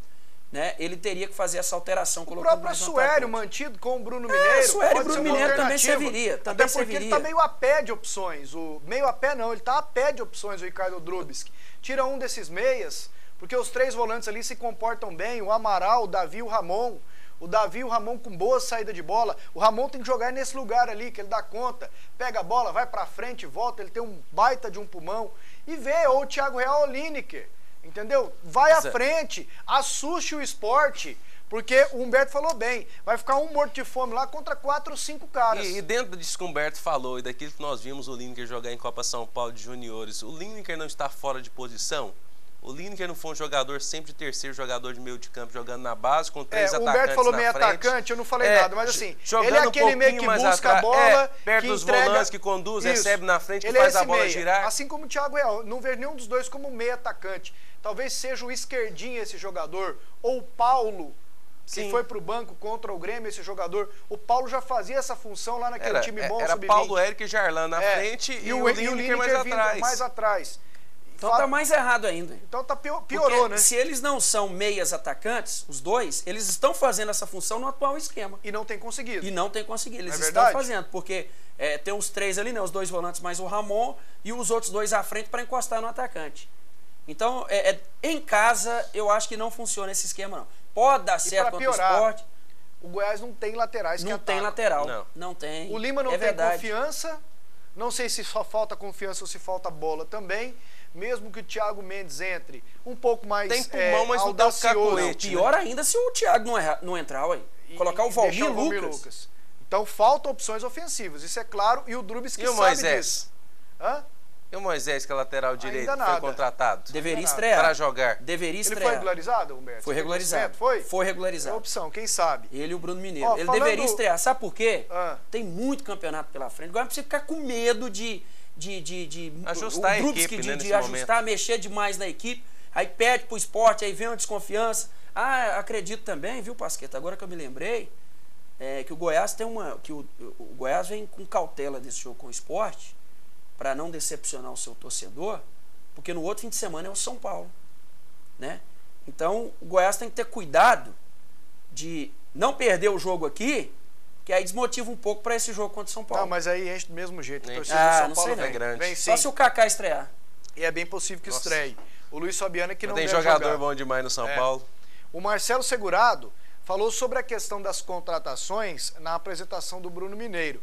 né, ele teria que fazer essa alteração. O próprio Assueri mantido com o Bruno Mineiro. Assueri e Bruno Mineiro também serviria. Até porque ele está meio a pé de opções. Meio a pé não, ele está a pé de opções, o Ricardo Drubsky. Tira um desses meias, porque os 3 volantes ali se comportam bem, o Amaral, o Davi e o Ramon. O Davi e o Ramon com boa saída de bola. O Ramon tem que jogar nesse lugar ali, que ele dá conta. Pega a bola, vai pra frente, volta, ele tem um baita de um pulmão. E vê, ou o Thiago Real ou o Lineker. Entendeu? Vai à frente, assuste o Sport, porque o Humberto falou bem, vai ficar um morto de fome lá contra 4 ou 5 caras. E dentro disso que o Humberto falou e daquilo que nós vimos o Lineker jogar em Copa São Paulo de Juniores, o Lineker não está fora de posição? O Lineker não foi um jogador sempre terceiro jogador de meio de campo, jogando na base, com 3 atacantes na frente. O Humberto falou meio atacante, eu não falei nada, mas assim, ele é aquele meio que busca a bola, perto dos volantes, que conduz, recebe na frente, que faz a bola girar. Assim como o Thiago Real, não vejo nenhum dos dois como meio atacante. Talvez seja o esquerdinho esse jogador, ou o Paulo, que foi pro banco contra o Grêmio, esse jogador. O Paulo já fazia essa função lá naquele time bom, era sub-20. Paulo, Eric e Jarlan na frente e o Lineker mais atrás. Então tá mais errado ainda. Então tá piorou, porque né? Se eles não são meias atacantes, os 2, eles estão fazendo essa função no atual esquema. E não tem conseguido. Eles estão fazendo, porque tem os 3 ali, né? Os 2 volantes mais o Ramon e os outros 2 à frente para encostar no atacante. Então, em casa, eu acho que não funciona esse esquema, não. Pode dar certo contra o Sport. O Goiás não tem laterais que atacam. Não tem lateral. Não tem. O Lima não tem confiança. Não sei se só falta confiança ou se falta bola também. Mesmo que o Thiago Mendes entre um pouco mais pulmão, mas audacioso. Pior ainda se o Thiago não entrar, ué. Colocar o Valmir Lucas. Então faltam opções ofensivas, isso é claro, e o Drubsky sabe disso. E o Moisés, que é lateral direito, foi contratado? Deveria estrear. Para jogar. Deveria estrear. Ele foi regularizado, Humberto? Foi regularizado. Foi regularizado. É opção, quem sabe? Ele e o Bruno Mineiro. Ele deveria estrear. Sabe por quê? Tem muito campeonato pela frente. Agora não precisa ficar com medo de ajustar a equipe, de ajustar, mexer demais na equipe. Aí perde pro Sport, aí vem uma desconfiança. Acredito também, viu, Pasqueta? Agora que eu me lembrei, que o Goiás tem o Goiás vem com cautela desse jogo com o Sport, para não decepcionar o seu torcedor, porque no outro fim de semana é o São Paulo, né? Então o Goiás tem que ter cuidado de não perder o jogo aqui, que aí desmotiva um pouco para esse jogo contra o São Paulo. Não, mas aí enche do mesmo jeito. A torcida do São Paulo é grande. Vem, só se o Kaká estrear. E é bem possível que estreie. O Luiz Fabiano é que não deve jogar. Tem jogador bom demais no São Paulo. O Marcelo Segurado falou sobre a questão das contratações na apresentação do Bruno Mineiro.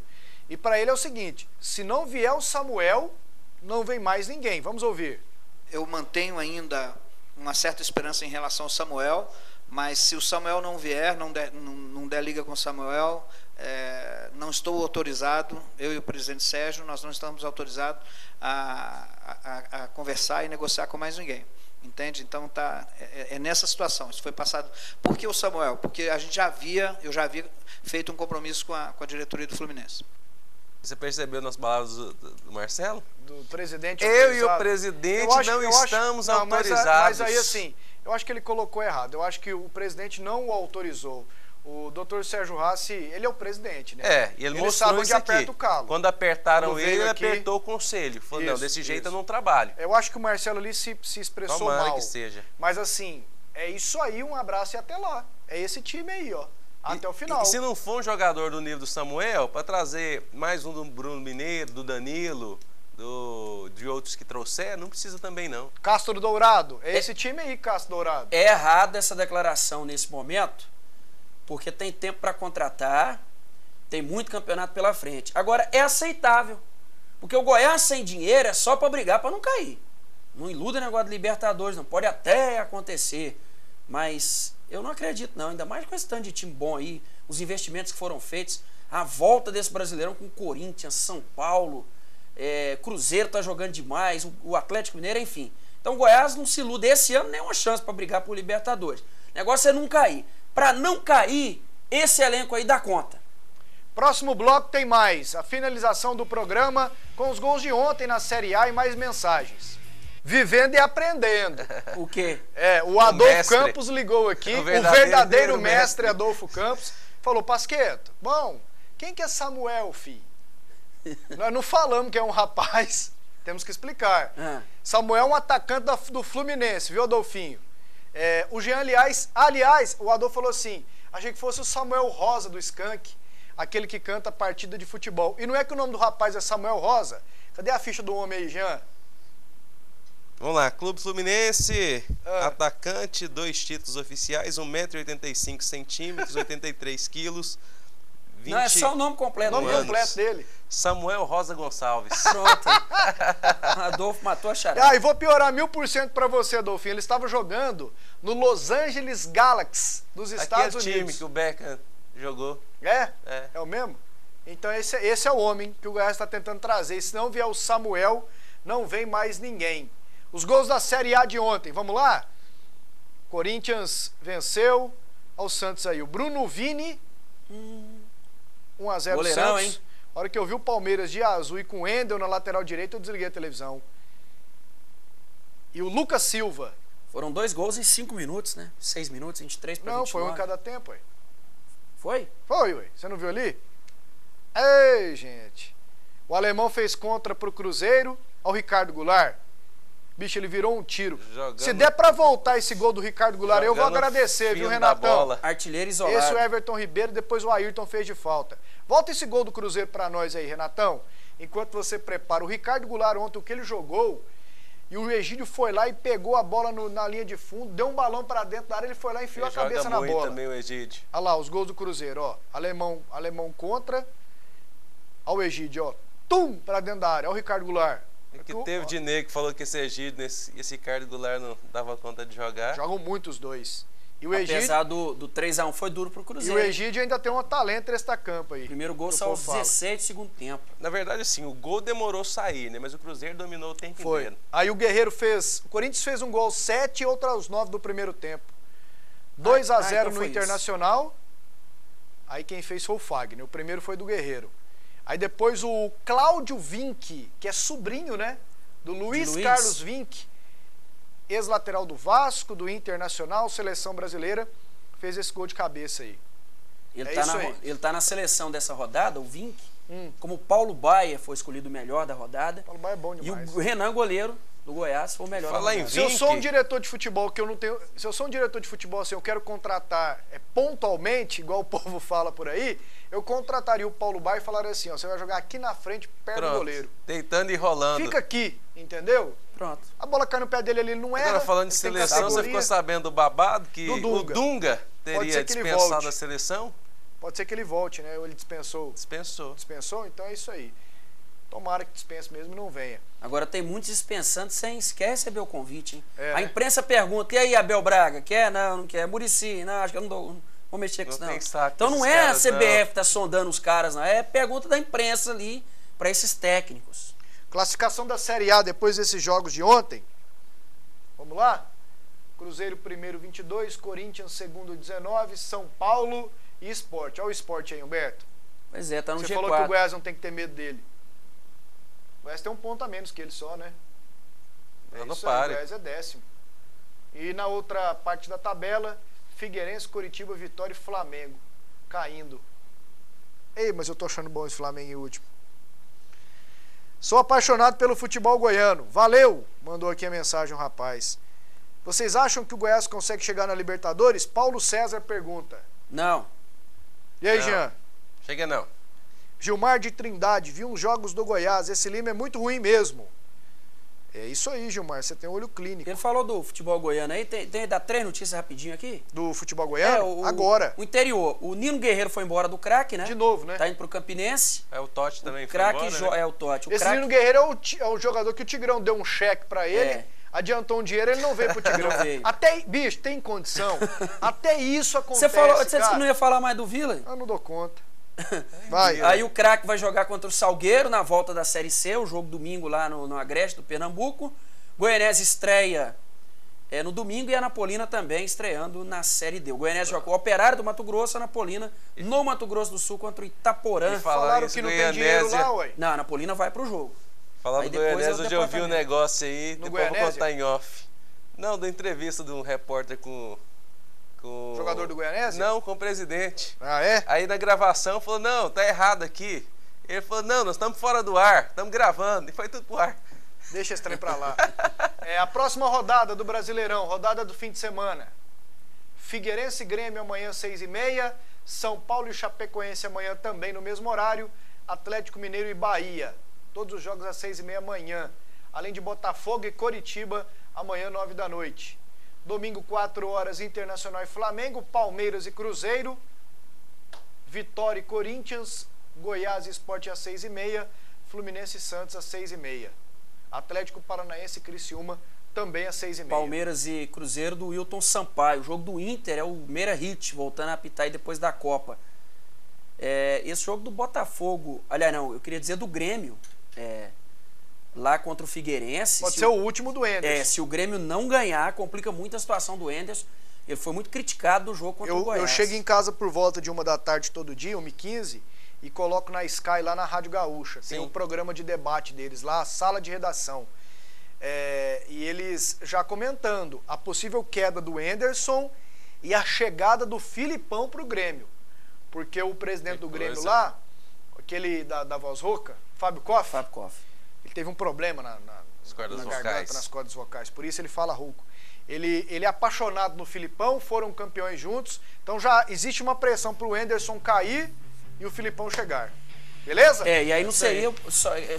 E para ele é o seguinte, se não vier o Samuel, não vem mais ninguém. Vamos ouvir. Eu mantenho ainda uma certa esperança em relação ao Samuel, mas se o Samuel não vier, não der liga com o Samuel, não estou autorizado, eu e o presidente Sérgio, nós não estamos autorizados a conversar e negociar com mais ninguém. Entende? Então é nessa situação. Isso foi passado. Por que o Samuel? Porque eu já havia feito um compromisso com a diretoria do Fluminense. Você percebeu nas palavras do Marcelo? Do presidente autorizado. Eu e o presidente não estamos autorizados. Mas aí assim, eu acho que ele colocou errado. Eu acho que o presidente não o autorizou. O doutor Sérgio Rassi, ele é o presidente, né? E ele sabe mostrou onde isso aqui. aperta o calo. Quando apertaram Quando ele, veio ele aqui- apertou o conselho. Falou, não, Isso, desse jeito isso. eu não trabalho. Eu acho que o Marcelo ali se expressou Tomara mal. que seja. Mas assim, é isso aí, um abraço e até lá. É esse time aí, ó. Até o final. E se não for um jogador do nível do Samuel, para trazer mais um do Bruno Mineiro, do Danilo, de outros que trouxer, não precisa também não. Castro Dourado, é esse time aí, Castro Dourado. É errada essa declaração nesse momento, porque tem tempo para contratar, tem muito campeonato pela frente. Agora, é aceitável, porque o Goiás sem dinheiro é só para brigar para não cair. Não iluda o negócio de Libertadores, não pode até acontecer, mas eu não acredito não, ainda mais com esse tanto de time bom aí, os investimentos que foram feitos, a volta desse Brasileirão com o Corinthians, São Paulo, Cruzeiro tá jogando demais, o Atlético Mineiro, enfim. Então o Goiás não se ilude esse ano, nenhuma chance para brigar por Libertadores. O negócio é não cair. Para não cair, esse elenco aí dá conta. Próximo bloco tem mais. A finalização do programa com os gols de ontem na Série A e mais mensagens. Vivendo e aprendendo. O quê? O Adolfo mestre. Campos ligou aqui, O o verdadeiro verdadeiro mestre mestre. Adolfo Campos, falou, Pasqueto, bom, quem que é Samuel, filho? Nós não falamos que é um rapaz, temos que explicar. Samuel é um atacante do Fluminense, viu, Adolfinho? O Jean, aliás, o Adolfo falou assim, achei que fosse o Samuel Rosa do Skank, aquele que canta partida de futebol. E não é que o nome do rapaz é Samuel Rosa? Cadê a ficha do homem aí, Jean? Vamos lá, Clube Fluminense, atacante, 2 títulos oficiais, 1,85 m, 83 quilos, 20 Não, é só o nome completo. O nome completo dele. Samuel Rosa Gonçalves. Pronto. Adolfo matou a charada. E vou piorar 1000% pra você, Adolfinho. Ele estava jogando no Los Angeles Galaxy dos Estados Aquele Unidos. time que o Beckham jogou. É o mesmo? Então esse é o homem que o Goiás está tentando trazer. E se não vier o Samuel, não vem mais ninguém. Os gols da Série A de ontem, vamos lá? Corinthians venceu ao Santos aí. O Bruno Vini, 1-0 Goleirão, Santos. hein? A hora que eu vi o Palmeiras de azul e com o Endel na lateral direita, eu desliguei a televisão. E o Lucas Silva. Foram 2 gols em 5 minutos, né? 6 minutos, 23 para 29. Não, foi um em cada tempo, ué. Foi? Foi, ué. Você não viu ali? Ei, gente. O alemão fez contra pro Cruzeiro, ao Ricardo Goulart. Bicho, ele virou um tiro. Se der pra voltar esse gol do Ricardo Goulart, eu vou agradecer, viu, Renatão? Artilheiro isolado. Esse é o Everton Ribeiro, depois o Ayrton fez de falta. Volta esse gol do Cruzeiro pra nós aí, Renatão. Enquanto você prepara. O Ricardo Goulart ontem, o que ele jogou, e o Egídio foi lá e pegou a bola na linha de fundo, deu um balão pra dentro da área, ele foi lá e enfiou a cabeça na bola. Também o Egídio. Olha lá, os gols do Cruzeiro, ó. Alemão contra. Olha o Egídio, ó. Tum! Pra dentro da área. Olha o Ricardo Goulart. Que teve de nego que falou que esse Egídio, esse Ricardo Goulart não dava conta de jogar. Jogam muito os dois. E o Apesar do 3-1 foi duro pro Cruzeiro. E o Egídio ainda tem um talento extra-campo aí. Primeiro gol saiu aos 16 do segundo tempo. Na verdade, assim, o gol demorou sair, né? Mas o Cruzeiro dominou o tempo inteiro. Aí o Guerreiro fez... O Corinthians fez um gol aos 7 e outro aos 9 do primeiro tempo. 2-0 então no Internacional. Aí quem fez foi o Fagner. O primeiro foi do Guerreiro. Aí depois o Cláudio Vinck, que é sobrinho, né? Do Luiz Carlos Vinck, ex-lateral do Vasco, do Internacional, seleção brasileira, fez esse gol de cabeça aí. Ele tá na seleção dessa rodada, o Vinck, como o Paulo Baia foi escolhido o melhor da rodada. Paulo Baia é bom demais. E o Renan, goleiro do Goiás, foi o melhor da rodada. Se eu sou um diretor de futebol que eu não tenho... Se eu sou um diretor de futebol assim, eu quero contratar pontualmente, igual o povo fala por aí, eu contrataria o Paulo Baia e falaria assim, ó, você vai jogar aqui na frente, perto do goleiro. Deitando e rolando. Fica aqui, entendeu? Pronto. A bola cai no pé dele ali, ele não erra. Agora falando de seleção, você ficou sabendo do babado que o Dunga teria dispensado a seleção? Pode ser que ele volte, né? Ou ele dispensou. Dispensou? Então é isso aí. Tomara que dispense mesmo e não venha. Agora tem muitos dispensando sem sequer receber o convite, hein? A imprensa pergunta, e aí, Abel Braga, quer? Não quer. Muricy, não, acho que eu não vou mexer com isso, não. Então não é a CBF que tá sondando os caras, não. É pergunta da imprensa ali para esses técnicos. Classificação da Série A depois desses jogos de ontem. Vamos lá? Cruzeiro primeiro 22, Corinthians segundo 19, São Paulo e Sport. Olha o Sport aí, Humberto. Pois é, tá no G4. Você falou que o Goiás não tem que ter medo dele. O Goiás tem um ponto a menos que ele só, né? Não isso pare. Aí, o Goiás é 10º. E na outra parte da tabela, Figueirense, Coritiba, Vitória e Flamengo. caindo. Ei, mas eu tô achando bom esse Flamengo em último. Sou apaixonado pelo futebol goiano. Valeu! Mandou aqui a mensagem o rapaz. Vocês acham que o Goiás consegue chegar na Libertadores? Paulo César pergunta. Não. E aí, Não. Jean? Chega não. Gilmar de Trindade, vi uns jogos do Goiás. Esse Lima é muito ruim mesmo. É isso aí, Gilmar. Você tem olho clínico. Ele falou do futebol goiano aí. Dá 3 notícias rapidinho aqui. Do futebol goiano? Agora. O interior. O Nino Guerreiro foi embora do craque, né? De novo, né? Tá indo pro Campinense. É o Totti também foi Craque embora, né? É o Totti. Esse Nino Guerreiro é o jogador que o Tigrão deu um cheque pra ele. É. Adiantou um dinheiro, ele não veio pro Tigrão. Até, bicho, tem condição. Até isso acontece. Você disse que não ia falar mais do Vila? Eu não dou conta. Vai. Aí o craque vai jogar contra o Salgueiro na volta da Série C, o jogo domingo lá no Agreste do Pernambuco. Goianese estreia no domingo e a Anapolina também estreando na Série D. O Goianese joga o Operário do Mato Grosso, a Anapolina no Mato Grosso do Sul contra o Itaporã. E falaram que não tem dinheiro lá, ué. Não, a Anapolina vai pro jogo. Falando do Goianese, hoje eu vi um negócio aí, no depois eu vou Goianese? contar em off. Não, da entrevista de um repórter com... Jogador do Goianese? Não, com o presidente. Ah, é? Aí na gravação falou, não, tá errado aqui. Ele falou, não, nós estamos fora do ar, estamos gravando. E foi tudo pro ar. Deixa esse trem pra lá. A próxima rodada do Brasileirão, rodada do fim de semana. Figueirense e Grêmio amanhã 6h30. São Paulo e Chapecoense amanhã também no mesmo horário. Atlético Mineiro e Bahia. Todos os jogos às 6h30 amanhã. Além de Botafogo e Coritiba amanhã 9 da noite. Domingo 4 horas Internacional e Flamengo. Palmeiras e Cruzeiro. Vitória e Corinthians. Goiás e Sport às 6h30. Fluminense e Santos às 6h30. Atlético Paranaense e Criciúma também às 6h30. Palmeiras e Cruzeiro do Wilton Sampaio. O jogo do Inter é o Meira Hit, voltando a apitar aí depois da Copa. Esse jogo do Botafogo, aliás não, eu queria dizer do Grêmio, lá contra o Figueirense. Pode ser o último do Enderson. Se o Grêmio não ganhar, complica muito a situação do Enderson. Ele foi muito criticado do jogo contra o Goiás. Eu chego em casa por volta de 1 da tarde todo dia, 1h15, e coloco na Sky lá na Rádio Gaúcha. Tem um programa de debate deles lá, sala de redação. E eles já comentando a possível queda do Enderson e a chegada do Filipão pro Grêmio. Porque o presidente do Grêmio lá, aquele da voz rouca, Fábio Koff, ele teve um problema nas cordas vocais. Por isso ele fala rouco. Ele é apaixonado no Filipão, foram campeões juntos. Então já existe uma pressão pro Enderson cair e o Filipão chegar. Beleza? E aí não seria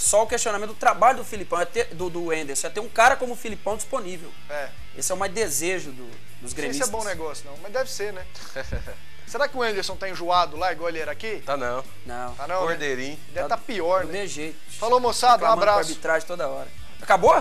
só o questionamento do trabalho do Filipão, do Enderson, é ter um cara como o Filipão disponível. Esse é o mais desejo dos gremistas. Não sei se é bom negócio não, mas deve ser, né? Será que o Enderson tá enjoado lá igual ele era aqui? Tá não. Não. Tá não, Cordeirinho. Né? Deve tá pior, do né? mesmo jeito. Falou, moçada, um abraço. Com arbitragem toda hora. Acabou?